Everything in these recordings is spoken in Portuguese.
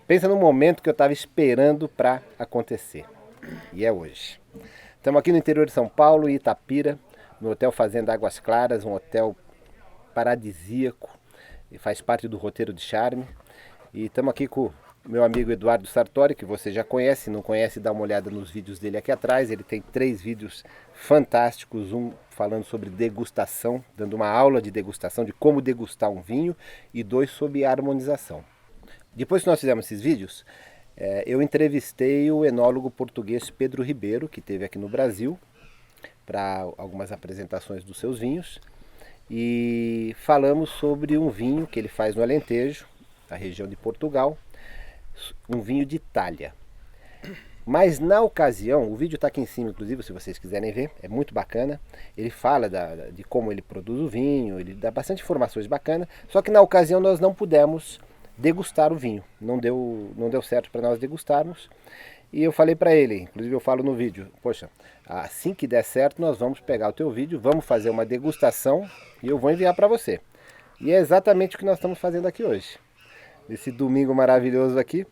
Pensa no momento que eu estava esperando para acontecer. E é hoje. Estamos aqui no interior de São Paulo, em Itapira, no Hotel Fazenda Águas Claras, um hotel paradisíaco e faz parte do roteiro de Charme. E estamos aqui com o meu amigo Eduardo Sartori, que você já conhece, não conhece, dá uma olhada nos vídeos dele aqui atrás. Ele tem 3 vídeos fantásticos, um falando sobre degustação, dando uma aula de degustação, de como degustar um vinho, e 2 sobre harmonização. Depois que nós fizemos esses vídeos, eu entrevistei o enólogo português Pedro Ribeiro, que esteve aqui no Brasil, para algumas apresentações dos seus vinhos, e falamos sobre um vinho que ele faz no Alentejo, a região de Portugal, um vinho de talha. Mas na ocasião, o vídeo está aqui em cima, inclusive, se vocês quiserem ver, é muito bacana. Ele fala de como ele produz o vinho, ele dá bastante informações bacanas, só que na ocasião nós não pudemos degustar o vinho, não deu certo para nós degustarmos. E eu falei para ele, inclusive eu falo no vídeo, poxa, assim que der certo nós vamos pegar o teu vídeo, vamos fazer uma degustação e eu vou enviar para você. E é exatamente o que nós estamos fazendo aqui hoje. Nesse domingo maravilhoso aqui,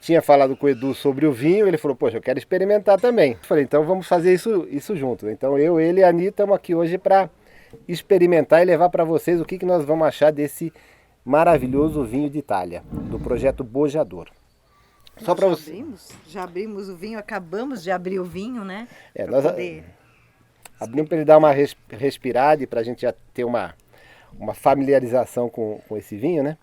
tinha falado com o Edu sobre o vinho, ele falou, poxa, eu quero experimentar também. Eu falei, então vamos fazer isso junto. Então eu, ele e a Ani estamos aqui hoje para experimentar e levar para vocês o que nós vamos achar desse maravilhoso vinho de Itália, do projeto Bojador. Só para você. Já abrimos o vinho, acabamos de abrir o vinho, né? Nós abrimos para ele dar uma respirada e para a gente já ter uma familiarização com esse vinho, né?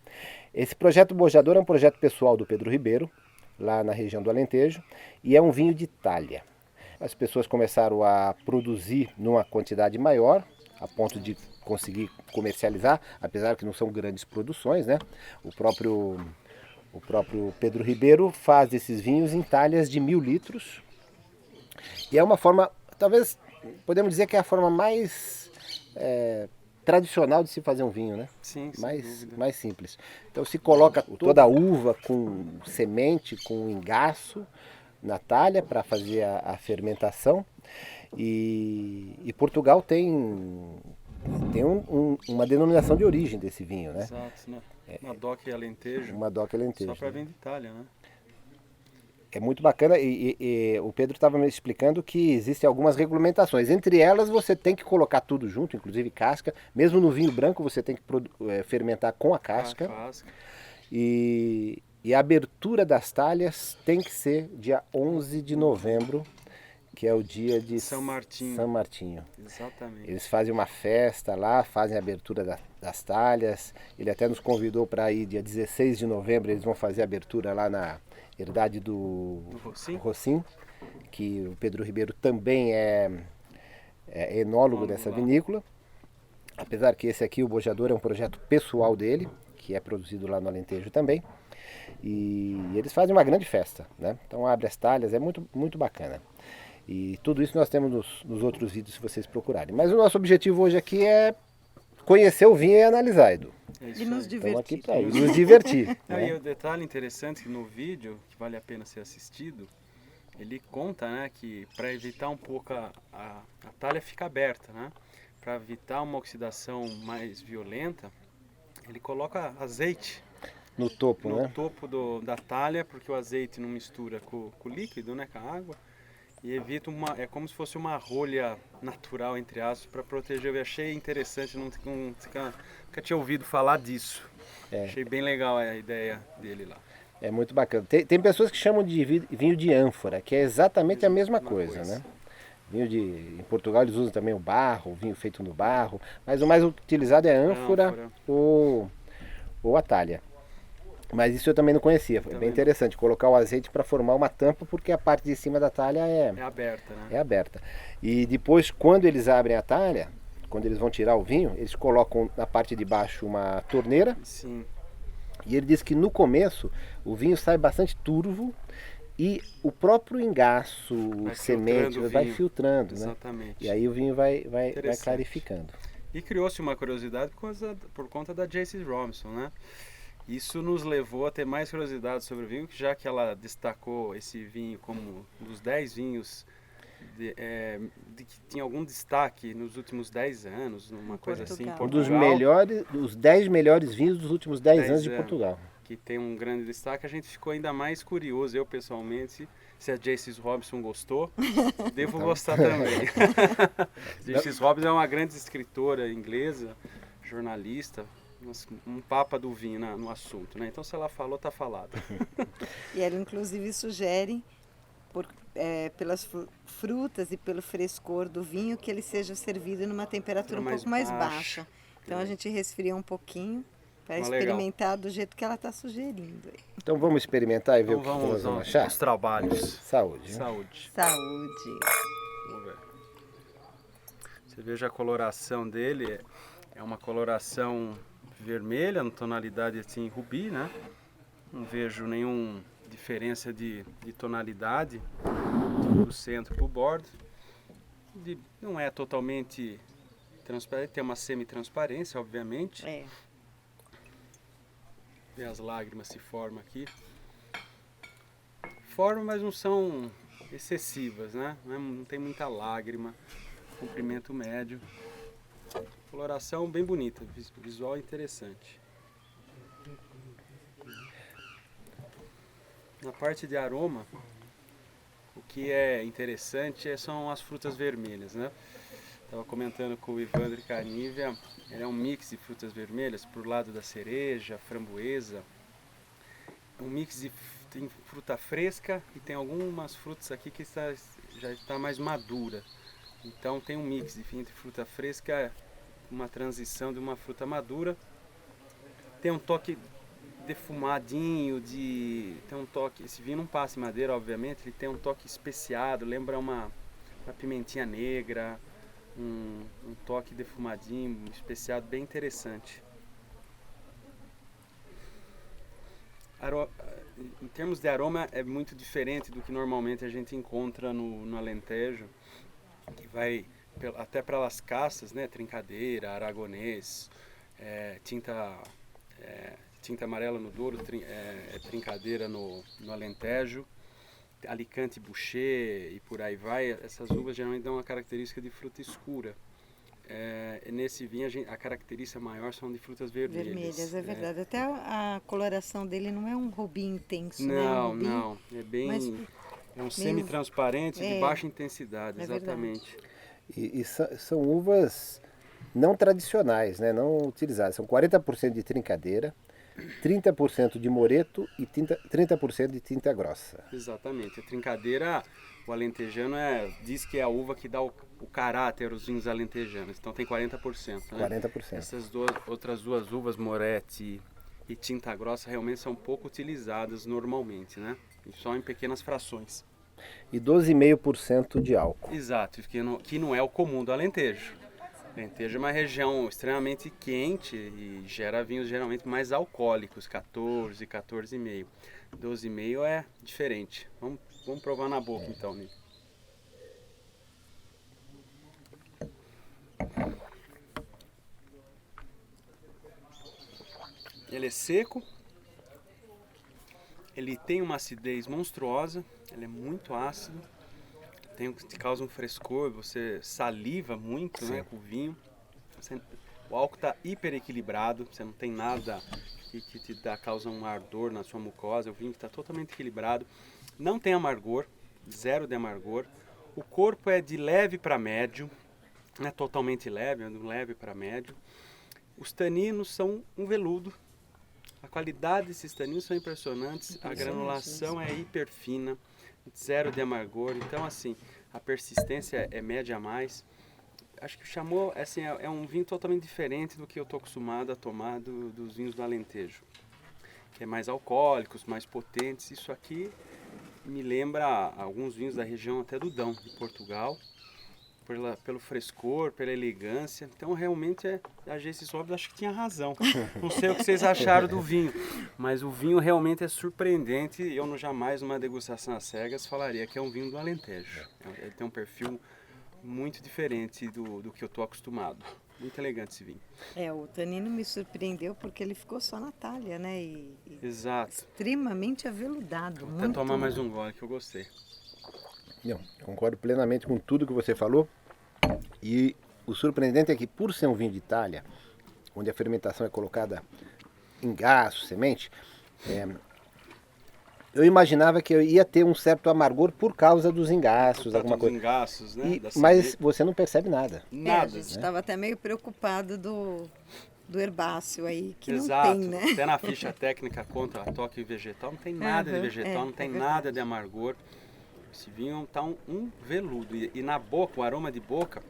Esse projeto Bojador é um projeto pessoal do Pedro Ribeiro, lá na região do Alentejo, e é um vinho de talha. As pessoas começaram a produzir numa quantidade maior, a ponto de conseguir comercializar, apesar que não são grandes produções, né? O próprio Pedro Ribeiro faz esses vinhos em talhas de 1000 litros. E é uma forma, talvez, podemos dizer que é a forma mais tradicional de se fazer um vinho, né? Sim, mais simples. Então se coloca toda a uva com semente, com engaço na talha para fazer a fermentação. E Portugal tem uma denominação de origem desse vinho, né? Exato, né? Uma DOC Alentejo. Uma DOC Alentejo. Só para vir de Itália, né? É muito bacana e o Pedro estava me explicando que existem algumas regulamentações. Entre elas você tem que colocar tudo junto, inclusive casca. Mesmo no vinho branco você tem que fermentar com a casca. E a abertura das talhas tem que ser dia 11 de novembro, que é o dia de São Martinho. Exatamente. Eles fazem uma festa lá, fazem a abertura das talhas. Ele até nos convidou para ir dia 16 de novembro, eles vão fazer a abertura lá na herdade do Rossim, que o Pedro Ribeiro também é enólogo dessa vinícola. Apesar que esse aqui, o Bojador, é um projeto pessoal dele, que é produzido lá no Alentejo também. E eles fazem uma grande festa, né? Então abre as talhas, é muito, muito bacana. E tudo isso nós temos nos outros vídeos, se vocês procurarem. Mas o nosso objetivo hoje aqui é conhecer o vinho e analisar, Edu. E nos divertir. Estamos aqui para nos divertir. Aí o detalhe interessante no vídeo, que vale a pena ser assistido, ele conta, né, que para evitar um pouco a talha fica aberta, né? Para evitar uma oxidação mais violenta, ele coloca azeite no topo, no né? topo da talha, porque o azeite não mistura com o líquido, né, com a água. E evita é como se fosse uma rolha natural, entre aspas, para proteger. Eu achei interessante, nunca tinha ouvido falar disso. Achei bem legal a ideia dele lá. É muito bacana. Tem pessoas que chamam de vinho de ânfora, que é exatamente a mesma coisa, né? Em Portugal eles usam também o barro, o vinho feito no barro, mas o mais utilizado é a ânfora ou a talha. Mas isso eu também não conhecia, foi bem interessante, colocar o azeite para formar uma tampa, porque a parte de cima da talha é aberta, né? É aberta. E depois, quando eles abrem a talha, quando eles vão tirar o vinho, eles colocam na parte de baixo uma torneira. Sim. E ele diz que no começo o vinho sai bastante turvo e o próprio engaço, semente, vai filtrando, né? Exatamente. E aí o vinho vai clarificando. E criou-se uma curiosidade por conta da J.C. Robinson, né? Isso nos levou a ter mais curiosidade sobre o vinho, já que ela destacou esse vinho como um dos 10 vinhos de que tinha algum destaque nos últimos 10 anos, uma coisa assim, em Portugal. Os 10 melhores vinhos dos últimos 10 anos de Portugal. que tem um grande destaque, a gente ficou ainda mais curioso, eu pessoalmente, se a Jace Robinson gostou, devo gostar também. Jace Robinson é uma grande escritora inglesa, jornalista, um papa do vinho no assunto, né? Então se ela falou, tá falado. E ela inclusive sugere, pelas frutas e pelo frescor do vinho, que ele seja servido numa temperatura um pouco mais baixa. Então a gente resfria um pouquinho para experimentar do jeito que ela está sugerindo. Então vamos experimentar e ver o que nós vamos achar? Os trabalhos. Saúde. Saúde. Saúde. Vamos ver. Você veja a coloração dele, é uma coloração vermelha, na tonalidade assim rubi, né? Não vejo nenhuma diferença de tonalidade do centro para o bordo. Não é totalmente transparente, tem uma semi-transparência, obviamente. Vê as lágrimas se formam aqui. Formam, mas não são excessivas, né? Não tem muita lágrima. Comprimento médio. Coloração bem bonita, visual interessante. Na parte de aroma, o que é interessante são as frutas vermelhas, né? Estava comentando com o Ivandro Carnívia, ele é um mix de frutas vermelhas, por lado da cereja, framboesa. Um mix de tem fruta fresca e tem algumas frutas aqui que já está mais madura. Então tem um mix entre fruta fresca, uma transição de uma fruta madura. Tem um toque defumadinho, tem um toque, esse vinho não passa em madeira, obviamente, ele tem um toque especiado, lembra uma pimentinha negra, um toque defumadinho, especiado, bem interessante. Em termos de aroma, é muito diferente do que normalmente a gente encontra no Alentejo, que vai até para Las Casas, né? Trincadeira, Aragonês, tinta amarela no Douro, Trincadeira no Alentejo, Alicante Boucher e por aí vai. Essas uvas geralmente dão uma característica de fruta escura. Nesse vinho a característica maior são de frutas vermelhas. Vermelhas, é verdade. Até a coloração dele não é um rubi intenso, não, né? Não, é bem... É um semi-transparente de baixa intensidade, exatamente. E são uvas não tradicionais, né? Não utilizadas. São 40% de trincadeira, 30% de moreto e 30% de tinta grossa. Exatamente. A trincadeira, o alentejano diz que é a uva que dá o caráter aos vinhos alentejanos. Então tem 40%. Né? 40%. Essas outras duas uvas, moretti e tinta grossa, realmente são pouco utilizadas normalmente, né? E só em pequenas frações. E 12,5% de álcool. Exato, que não é o comum do Alentejo. O Alentejo é uma região extremamente quente e gera vinhos geralmente mais alcoólicos, 14, 14,5. 12,5 é diferente. Vamos provar na boca então, Nico. Ele é seco, ele tem uma acidez monstruosa, ele é muito ácido, te causa um frescor, você saliva muito, né, com o vinho. O álcool está hiper equilibrado, você não tem nada que causa um ardor na sua mucosa, o vinho está totalmente equilibrado, não tem amargor, zero de amargor. O corpo é de leve para médio, não é totalmente leve, é de leve para médio. Os taninos são um veludo. A qualidade desses taninos são impressionantes, a granulação é hiper fina, zero de amargor, então assim, a persistência é média a mais. Acho que o Chamot assim, é um vinho totalmente diferente do que eu estou acostumado a tomar dos vinhos do Alentejo, que é mais alcoólicos, mais potentes. Isso aqui me lembra alguns vinhos da região até do Dão, de Portugal, pelo frescor, pela elegância. Então realmente a Jace Robinson acho que tinha razão. Não sei o que vocês acharam do vinho, mas o vinho realmente é surpreendente. Eu jamais numa degustação às cegas falaria que é um vinho do Alentejo. Ele tem um perfil muito diferente do que eu estou acostumado. Muito elegante esse vinho. O tanino me surpreendeu porque ele ficou só na talha, né? Exato. Extremamente aveludado. Vou até tomar mais um gole que eu gostei. Não, concordo plenamente com tudo que você falou. E o surpreendente é que, por ser um vinho de talha, onde a fermentação é colocada em gaço, semente, Eu imaginava que eu ia ter um certo amargor por causa dos engaços, alguma coisa. Engaços, né? Mas você não percebe nada. Nada. A gente estava até meio preocupado do herbáceo aí, que Exato. não tem, né? Até na ficha técnica contra toque vegetal, não tem nada de vegetal, não tem nada de amargor. Esse vinho tá um veludo. E na boca, o aroma de boca,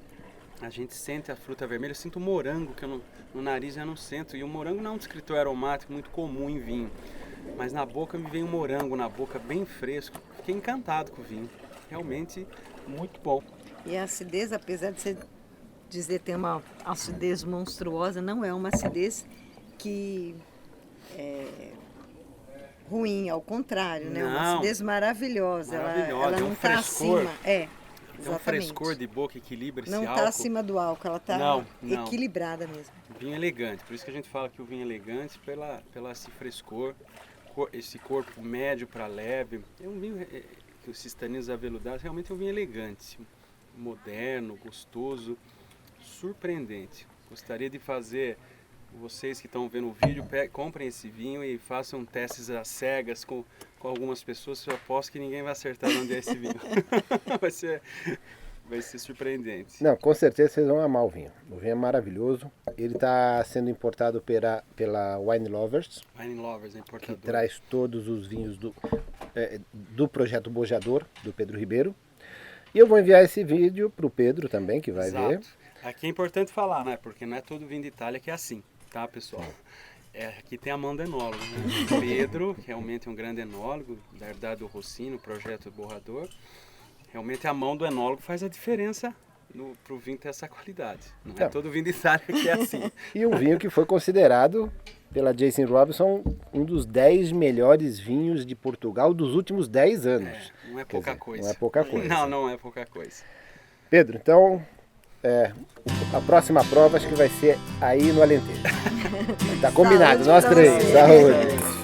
a gente sente a fruta vermelha. Eu sinto morango, que no nariz eu não sinto. E o morango não é um descritor aromático muito comum em vinho. Mas na boca me vem um morango, na boca bem fresco. Fiquei encantado com o vinho. Realmente muito bom. E a acidez, apesar de você dizer que tem uma acidez monstruosa, não é uma acidez que é ruim, ao contrário, né? É uma acidez maravilhosa. Ela não está acima. Tem um frescor de boca, equilibra esse não álcool. Não está acima do álcool, ela está equilibrada mesmo. Vinho elegante, por isso que a gente fala que o vinho é elegante, pela esse frescor, esse corpo médio para leve. É um vinho que esses taninos aveludados, realmente é um vinho elegante, moderno, gostoso, surpreendente. Gostaria de fazer, vocês que estão vendo o vídeo, comprem esse vinho e façam testes às cegas com algumas pessoas. Eu aposto que ninguém vai acertar onde é esse vinho. Vai ser surpreendente. Não, com certeza vocês vão amar o vinho. O vinho é maravilhoso. Ele está sendo importado pela Wine Lovers. Wine Lovers, importador. Que traz todos os vinhos do projeto Bojador, do Pedro Ribeiro. E eu vou enviar esse vídeo para o Pedro também, que vai ver. Aqui é importante falar, né? Porque não é todo vinho de Itália que é assim, tá, pessoal? Aqui tem a mão do enólogo, né? Pedro, realmente um grande enólogo, da herdade do Rossini, o projeto Borrador. Realmente a mão do enólogo faz a diferença para o vinho ter essa qualidade. Não é todo vinho de Itália que é assim. E um vinho que foi considerado pela Jason Robinson um dos 10 melhores vinhos de Portugal dos últimos 10 anos. Não é pouca coisa. Não é pouca coisa. Não é pouca coisa. Pedro, então, a próxima prova acho que vai ser aí no Alentejo. Tá combinado, nós três. Saúde.